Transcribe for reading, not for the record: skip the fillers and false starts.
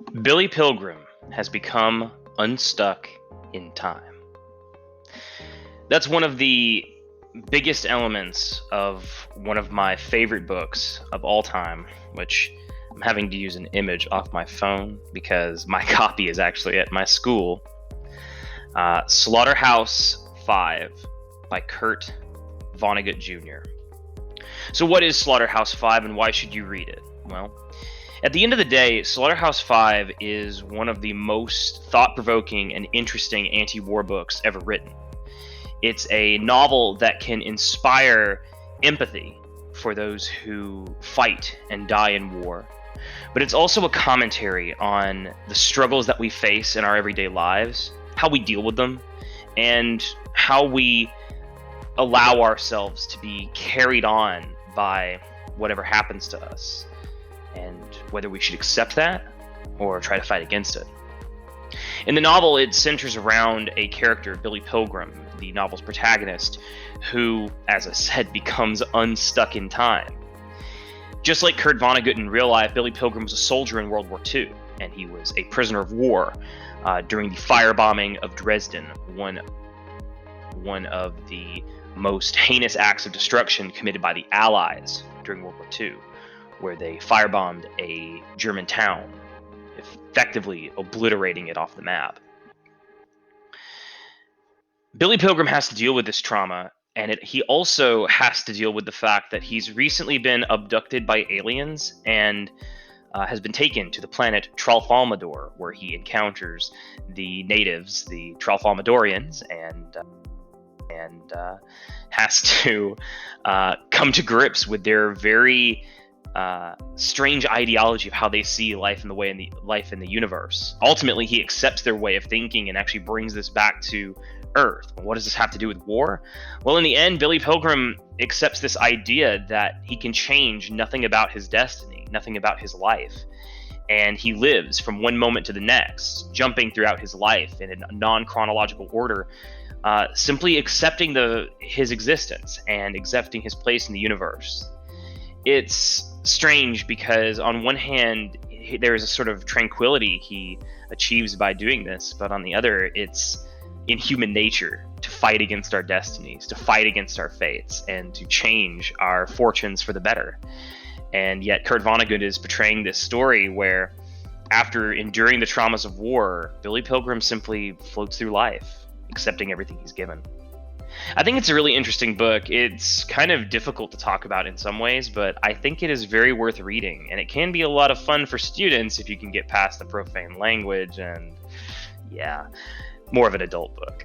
Billy Pilgrim has become unstuck in time. That's one of the biggest elements of one of my favorite books of all time, which I'm having to use an image off my phone because my copy is actually at my school. Slaughterhouse-Five by Kurt Vonnegut Jr. So what is Slaughterhouse-Five and why should you read it? Well, at the end of the day, Slaughterhouse-Five is one of the most thought-provoking and interesting anti-war books ever written. It's a novel that can inspire empathy for those who fight and die in war. But it's also a commentary on the struggles that we face in our everyday lives, how we deal with them, and how we allow ourselves to be carried on by whatever happens to us, and whether we should accept that or try to fight against it. In the novel, it centers around a character, Billy Pilgrim, the novel's protagonist, who, as I said, becomes unstuck in time. Just like Kurt Vonnegut in real life, Billy Pilgrim was a soldier in World War II, and he was a prisoner of war during the firebombing of Dresden, one of the most heinous acts of destruction committed by the Allies during World War II, where they firebombed a German town, effectively obliterating it off the map. Billy Pilgrim has to deal with this trauma, and he also has to deal with the fact that he's recently been abducted by aliens and has been taken to the planet Tralfamadore, where he encounters the natives, the Tralfamadorians, and has to come to grips with their very strange ideology of how they see life in the universe. Ultimately, he accepts their way of thinking and actually brings this back to Earth. What does this have to do with war? Well, in the end, Billy Pilgrim accepts this idea that he can change nothing about his destiny, nothing about his life. And he lives from one moment to the next, jumping throughout his life in a non-chronological order, simply accepting his existence and accepting his place in the universe. It's strange because on one hand, there is a sort of tranquility he achieves by doing this, but on the other, it's in human nature to fight against our destinies, to fight against our fates, and to change our fortunes for the better. And yet Kurt Vonnegut is portraying this story where, after enduring the traumas of war, Billy Pilgrim simply floats through life, accepting everything he's given. I think it's a really interesting book. It's kind of difficult to talk about in some ways, but I think it is very worth reading, and it can be a lot of fun for students if you can get past the profane language and, yeah, more of an adult book.